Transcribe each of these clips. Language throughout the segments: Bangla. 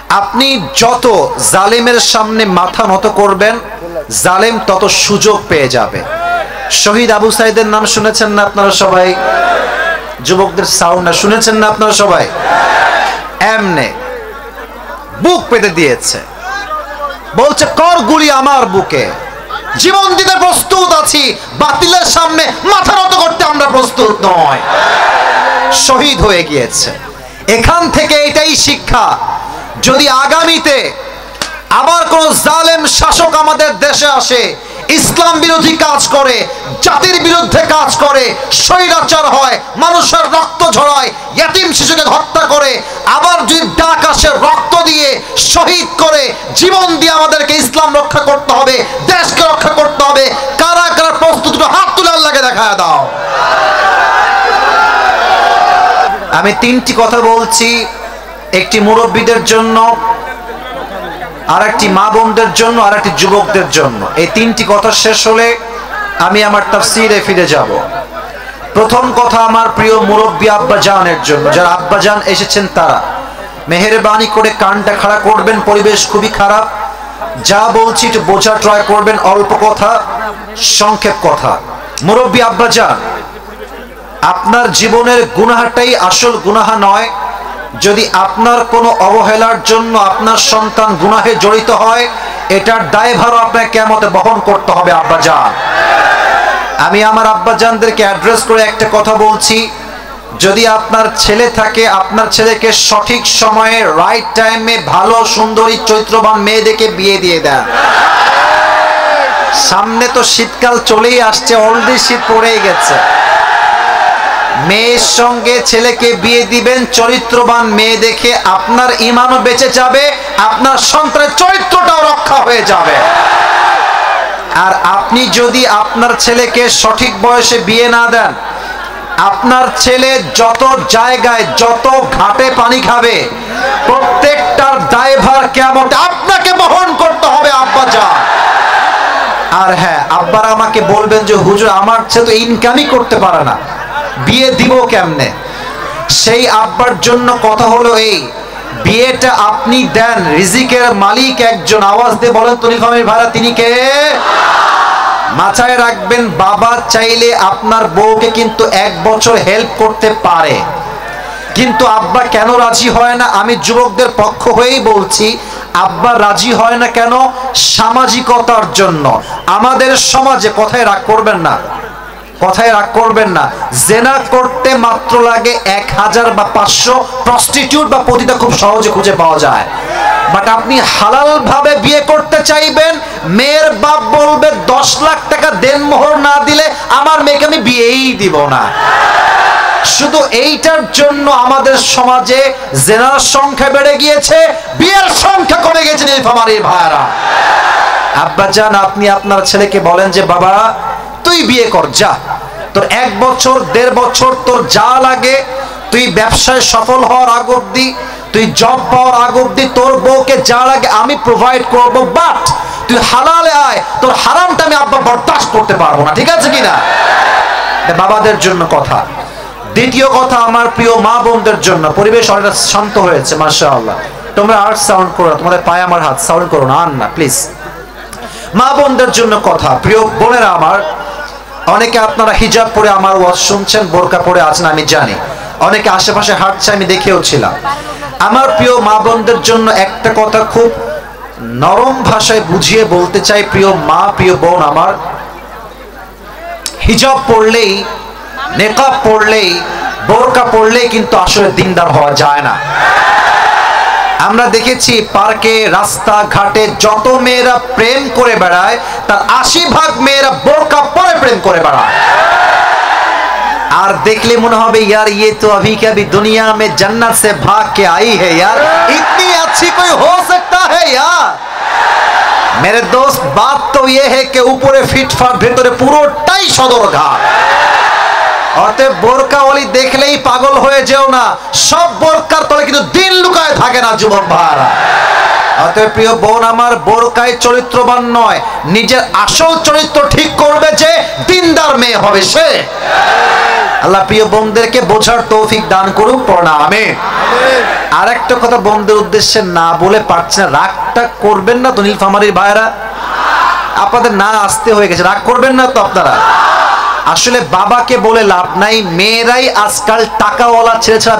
আপনি যত জালেমের সামনে মাথা নত করবেন, জালেম তত সুযোগ পেয়ে যাবে। শহীদ আবু সাইদের নাম শুনেছেন না আপনারা সবাই? যুবকদের সাউন্ড না শুনেছেন না আপনারা সবাই? এমনে বুক পেতে দিয়েছে, বলছে কর গুলি আমার বুকে, জীবন দিতে প্রস্তুত আছি, বাতিলের সামনে মাথা নত করতে আমরা প্রস্তুত নয়। শহীদ হয়ে গিয়েছে। এখান থেকে এটাই শিক্ষা, যদি আগামীতে আবার কোন জালেম শাসক আমাদের দেশে আসে, ইসলাম বিরোধী কাজ করে, জাতির বিরুদ্ধে কাজ করে, স্বৈরাচার হয়, মানুষের রক্ত ঝরায়, ইয়াতিম শিশুকে হত্যা করে, আবার যদি ডাক আসে রক্ত দিয়ে শহীদ করে, জীবন দিয়ে আমাদেরকে ইসলাম রক্ষা করতে হবে, দেশকে রক্ষা করতে হবে, কারা কারা প্রস্তুত হাত তুলে আল্লাহকে দেখায় দাও। আমি তিনটি কথা বলছি, একটি মুরব্বীদের জন্য, আর একটি মা বোনদের জন্য, আর একটি যুবকদের জন্য। এই তিনটি কথা শেষ হলে আমি আমার তাফসীরে ফিরে যাব। প্রথম কথা আমার প্রিয় মুরব্বী আব্বা জানের জন্য, যারা আব্বা জান এসেছেন তারা মেহেরবানি করে কানটা খাড়া করবেন, পরিবেশ খুবই খারাপ, যা বলছি একটু বোঝার ট্রাই করবেন, অল্প কথা, সংক্ষেপ কথা। মুরব্বী আব্বা জান, আপনার জীবনের গুনাহটাই আসল গুনাহ নয়। যদি আপনার কোনো অবহেলার জন্য আপনার সন্তান গুনাহে জড়িত হয়, এটার দায়ভারও আপনাকে কিয়ামতে বহন করতে হবে আব্বাজান। আমি আমার আব্বাজানদেরকে অ্যাড্রেস করে একটা কথা বলছি, যদি আপনার ছেলে থাকে, আপনার ছেলেকে সঠিক সময়ে রাইট টাইমে ভালো সুন্দরী চরিত্রবান মেয়ে দেখে বিয়ে দিয়ে দেন। সামনে তো শীতকাল চলেই আসছে, অলরেডি শীত পড়েই গেছে। মেয়ের সঙ্গে ছেলেকে বিয়ে দিবেন চরিত্রবান মেয়ে দেখে, আপনার ঈমানও বেঁচে যাবে, আপনার সন্তানের চরিত্রটাও রক্ষা হয়ে যাবে। আর আপনি যদি আপনার ছেলেকে সঠিক বয়সে বিয়ে না দেন, আপনার ছেলে যত জায়গায় যত ঘাটে পানি খাবে, প্রত্যেকটার দায়ভার কিয়ামতে আপনাকে বহন করতে হবে আব্বাজান। আর হ্যাঁ, আব্বারা আমাকে বলবেন যে হুজুর আমার ছেলে তো ইনকামই করতে পারে না, বিয়ে দিব কেমনে? সেই আব্বার জন্য কথা হলো এই, বিয়েটা আপনি দেন, রিজিকের মালিক একজন, আওয়াজ দিয়ে বলেন তরিফামের ভাড়া তিনি কে? মাথায় রাখবেন, বাবা চাইলে আপনার বউকে কিন্তু 1 বছর হেল্প করতে পারে, কিন্তু আব্বা কেন রাজি হয় না? আমি যুবকদের পক্ষ হয়েই বলছি, আব্বা রাজি হয় না কেন? সামাজিকতার জন্য। আমাদের সমাজে, কথায় রাগ করবেন না, কথায় রাগ করবেন না, জেনা করতে মাত্র লাগে 1000 বা 500, প্রস্টিটিউট বা পতিতা খুব সহজে খুঁজে পাওয়া যায়। বাট আপনি হালাল ভাবে বিয়ে করতে চাইবেন, মেয়ের বাপ বলবে 10 লাখ টাকা দেনমোহর না দিলে আমার মেয়েকে আমি বিয়েই দিব না। শুধু এইটার জন্য আমাদের সমাজে জেনার সংখ্যা বেড়ে গিয়েছে, বিয়ের সংখ্যা কমে গেছে। আমার এই ভাইরা, আব্বাজান আপনি আপনার ছেলেকে বলেন যে বাবা তুই বিয়ে কর, যা, তোর 1 বছর 1.5 বছর তোর যা লাগে, তুই ব্যবসায় সফল হওয়ার আগ অব্দি, তুই জব পাওয়ার আগ অব্দি তোর বউকে যা লাগে আমি প্রোভাইড করবো, বাট তুই হালালে আয়, তোর হারামটা আমি আব্বা বরদাস্ত করতে পারবো না। ঠিক আছে কিনা? বাবাদের জন্য কথা। দ্বিতীয় কথা আমার প্রিয় মা বোনদের জন্য, পরিবেশ অনেকটা শান্ত হয়েছে মাশাআল্লাহ, তোমরা আর সাউন্ড করো, তোমাদের পায়ে আমার হাত, সাউন্ড করো না, আর না প্লিজ। মা বোনদের জন্য কথা, প্রিয় বোনেরা আমার, অনেকে আপনারা হিজাব পরে আমার ওয়াজ শুনছেন, বোরকা পরে আছেন আমি জানি, অনেকে আশেপাশে হাঁটছে আমি দেখেও ছিলাম। আমার প্রিয় মা বোনদের জন্য একটা কথা খুব নরম ভাষায় বুঝিয়ে বলতে চাই, প্রিয় মা প্রিয় বোন আমার, হিজাব পড়লেই, নেকাব পড়লেই, বোরকা পড়লেই কিন্তু আসলে দিনদার হওয়া যায় না। আমরা দেখেছি পার্কে, রাস্তা ঘাটে যত মেয়েরা প্রেম করে বেড়ায়, তার 80% মেয়েরা বোরকা পরে প্রেম করে বেড়ায়। আর দেখলে মনে হবে यार ये तो अभी के अभी दुनिया में जन्नत से भाग के आई है यार, इतनी अच्छी कोई हो सकता है यार। मेरे दोस्त, बात तो ये है कि ऊपरे फिटफाट ভেতরে পুরোটাই সদরঘাট। অতএব বোরকাওয়ালি দেখলেই পাগল হয়ে যেও না, সব বোরকার তলে কিন্তু দিন লুকায় থাকে না যুবক ভাইরা। অতএব প্রিয় বোন আমার, বোরকায় চরিত্রবান নয়, নিজের আসল চরিত্র ঠিক করবে যে দিনদার মেয়ে হবে সে। আল্লাহ প্রিয় বোনদেরকে বোঝার তৌফিক দান করুক, পড়া আমিন। আর একটা কথা বোনদের উদ্দেশ্যে না বলে পারছি না, রাগটা করবেন না তো নীলফামারীর ভাইরা? আপনাদের না আসতে হয়ে গেছে, রাগ করবেন না তো আপনারা? আসলে বাবাকে বলে লাভ নাই, মেয়েরাই আজকাল টাকাওয়ালা ছেলে ছাড়া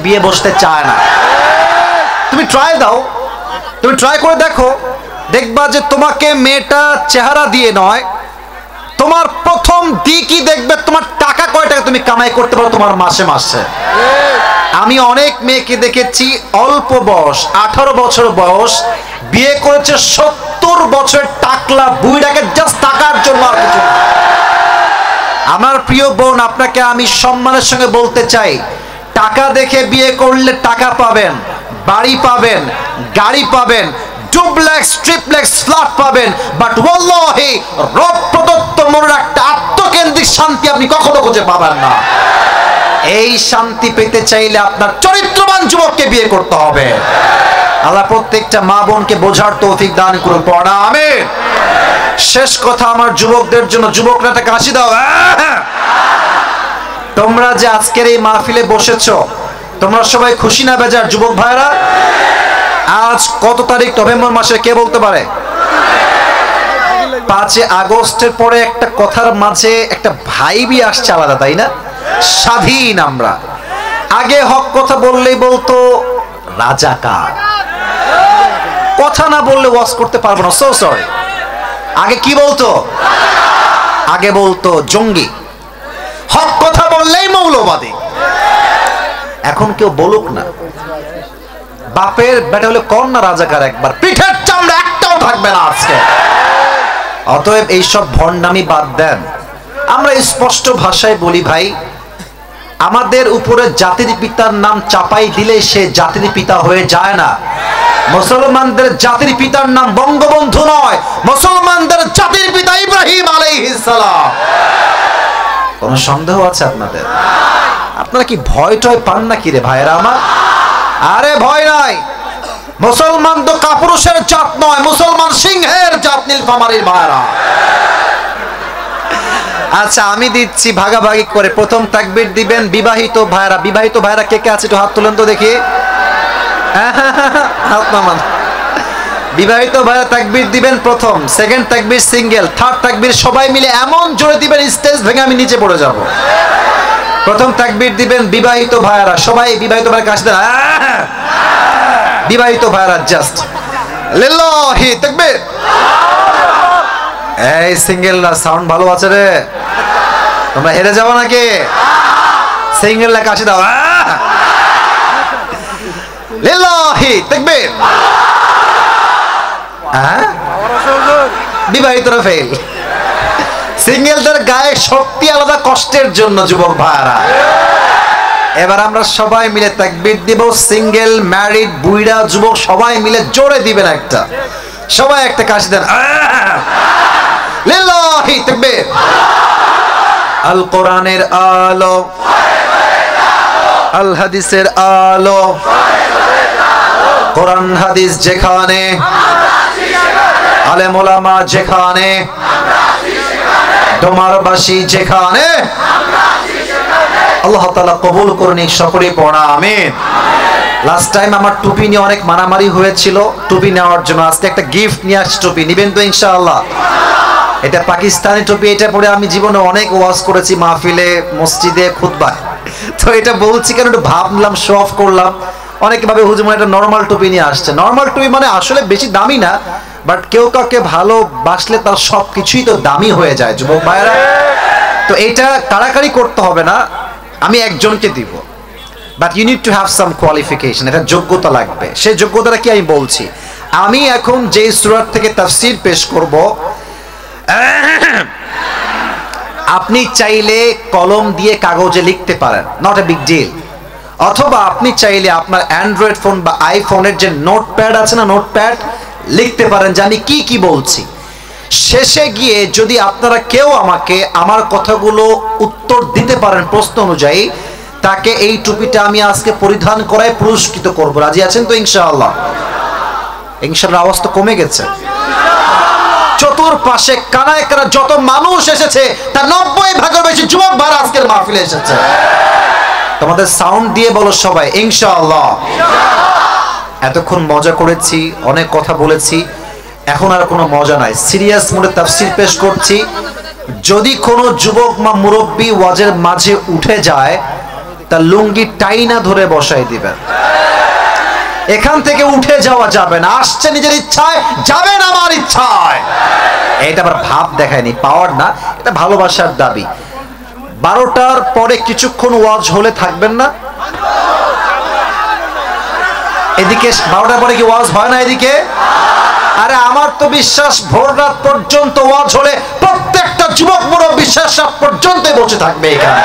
বিয়ে বসতে চায় না। তুমি ট্রাই দাও, তুমি ট্রাই করে দেখো, দেখবা যে তোমাকে মেয়েটা চেহারা দিয়ে নয়, তোমার প্রথম দিকই দেখবে তোমার টাকা কয় টাকা তুমি কামাই করতে পারো তোমার মাসে মাসে। আমি অনেক মেয়েকে দেখেছি অল্প বয়স, 18 বছর বয়স, বিয়ে করেছে 70 বছরের টাকলা বুইড়াকে জাস্ট টাকার জন্য, আর কিছু না। আমার প্রিয় বোন, আপনাকে আমি সম্মানের সঙ্গে বলতে চাই, টাকা দেখে বিয়ে করলে টাকা পাবেন, বাড়ি পাবেন, গাড়ি পাবেন, ডুপ্লেক্স ট্রিপ্লেক্স ফ্ল্যাট পাবেন, বাট ওয়াল্লাহি রব প্রদত্ত মনের একটা আত্মকেন্দ্রিক শান্তি আপনি কখনো খুঁজে পাবেন না। এই শান্তি পেতে চাইলে আপনার চরিত্রবান যুবককে বিয়ে করতে হবে। আল্লাহ প্রত্যেকটা মা বোনকে বোঝার তৌফিক দান করুন, পড়া আমিন। শেষ কথা আমার যুবকদের জন্য, যুবকরা একটা কাশি দাও। তোমরা যে আজকের এই মাহফিলে বসেছো, তোমরা সবাই খুশি না বেজার যুবক ভাইরা? আজ কত তারিখ নভেম্বর মাসের কে বলতে পারে? 5 আগস্টের পরে একটা কথার মাঝে একটা ভাইবই আসছে আলাদা, তাই না? স্বাধীন আমরা। আগে হক কথা বললেই বলতো রাজাকার, কথা না বললে ওয়াজ করতে পারবো না, সো সরি। আগে কি বলতো? আগে বলতো জঙ্গি, হক কথা বললেই মৌলবাদী। এখন কেউ বলুক না, বাপের বেটা হলে কর না রাজাকার, একবার পিঠের চামড়া একটাও থাকবে না আজকে। অতএব এইসব ভণ্ডামি বাদ দেন। আমরা স্পষ্ট ভাষায় বলি ভাই, আমাদের উপরে জাতির পিতার নাম চাপাই দিলে সে জাতির পিতা হয়ে যায় না। মুসলমানদের জাতির পিতার নাম বঙ্গবন্ধু নয়, মুসলমানদের জাতির পিতা ইব্রাহিম আলাইহিস সালাম। কোন সন্দেহ আছে আপনাদের? আপনারা কি ভয় টয় পান নাকি রে ভাইরা আমার? আরে ভয় নাই, মুসলমান তো কাপুরুষের জাত নয়, মুসলমান সিংহের জাত নীলফামারীর ভাইরা। আচ্ছা আমি দিচ্ছি ভাগাভাগি করে, প্রথম তাকবীর দিবেন বিবাহিত ভাইরা। বিবাহিত ভাইরা কে কে আছে একটু হাত তুলেন তো দেখি। হাত নামান। বিবাহিত ভাইরা তাকবীর দিবেন প্রথম, সেকেন্ড তাকবীর সিঙ্গেল, থার্ড তাকবীর সবাই মিলে এমন জোরে দিবেন স্টেজ ভেঙে আমি নিচে পড়ে যাব। প্রথম তাকবীর দিবেন বিবাহিত ভাইরা, সবাই বিবাহিত ভাইরা কাছে দেন। বিবাহিত ভাইরা জাস্ট লিল্লাহি তাকবীর। এই সিঙ্গেলরা সাউন্ড ভালো আছে রে, তোমরা হেরে যাবো নাকি? সিঙ্গেলরা কাছে দাও। লিল্লাহি তাকবীর। বিবাহিতরা ফেল। সিঙ্গেলদের গায়ে শক্তি আলাদা কষ্টের জন্য যুবক ভাইরা। এবার আমরা সবাই মিলে তাকবীর দিব, সিঙ্গেল ম্যারিড বুইড়া যুবক সবাই মিলে জোরে দিবেন একটা, সবাই একটা কাশি দেন। লিল্লাহি তাকবীর। আল কোরআনের আলো, আল হাদিসের আলো, কোরআন হাদিস যেখানে, আলেম ওলামা যেখানে, ডোমারবাসী যেখানে, আল্লাহ তাআলা কবুল করুন সকলে পড়া আমিন। লাস্ট টাইম আমার টুপি নিয়ে অনেক মারামারি হয়েছিল, টুপি নেওয়ার জন্য আজকে একটা গিফট নিয়ে আসছি। টুপি নিবেন তো ইনশাআল্লাহ? এটা পাকিস্তানি টুপি, এটা পরে আমি জীবনে অনেক ওয়াজ করেছি মাহফিলে, মসজিদে, খুতবায়। তো এটা বলছি কেন, একটু ভাবলাম, শো অফ করলাম। অনেকে ভাবে হুজুর মানে একটা নরমাল টুপি নিয়ে আসছে। নরমাল টুপি মানে আসলে বেশি দামি না, বাট কেউ কাউকে ভালোবাসলে তার সব কিছুই তো দামি হয়ে যায় যুবক ভাইরা। তো এটা কাড়াকাড়ি করতে হবে না, আমি একজনকে দিব, but you need to have some qualification, এটা যোগ্যতা লাগবে। সেই যোগ্যতাটা কি আমি বলছি, আমি এখন যে সূরা থেকে তাফসীর পেশ করব, আপনি চাইলে কলম দিয়ে কাগজে লিখতে পারেন, নট এ বিগ ডিল। অথবা আপনি চাইলে আপনার অ্যান্ড্রয়েড ফোন বা আইফোনের যে নোটপ্যাড আছে না, নোটপ্যাড লিখতে পারেন যে আমি কি কি বলছি। শেষে গিয়ে যদি আপনারা কেউ আমাকে আমার কথাগুলো উত্তর দিতে পারেন প্রশ্ন অনুযায়ী, তাকে এই টুপিটা আমি আজকে পরিধান করায় পুরস্কৃত করব। রাজি আছেন তো ইনশাআল্লাহ? ইনশাআল্লাহ আওয়াজ তো কমে গেছে। চতুর্পাশে কানায় কানা যত মানুষ এসেছে তার 90% বেশি যুবক ভাইরা আজকের মাহফিলে এসেছে। তোমাদের সাউন্ড দিয়ে বলো সবাই ইনশাআল্লাহ। এতক্ষণ মজা করেছি, অনেক কথা বলেছি, এখন আর কোনো মজা নাই। সিরিয়াস মোডে তাফসীর পেশ করছি। যদি কোনো যুবক বা মুরব্বী ওয়াজের মাঝে উঠে যায় তার লুঙ্গি টাইনা ধরে বসাই দিবেন। এখান থেকে উঠে যাওয়া যাবে না। আসছে নিজের ইচ্ছায়, যাবেন আমার ইচ্ছায়। এটা আবার ভাব দেখায়নি, পাওয়ার না, এটা ভালোবাসার দাবি। 12টার পরে কিছুক্ষণ ওয়াজ হলে থাকবেন না? এদিকে 12টার পরে কি ওয়াজ হয় না এদিকে? আরে আমার তো বিশ্বাস ভোর রাত পর্যন্ত ওয়াজ হলে প্রত্যেকটা যুবক মুরব্বী শেষ রাত পর্যন্ত বসে থাকবে এখানে।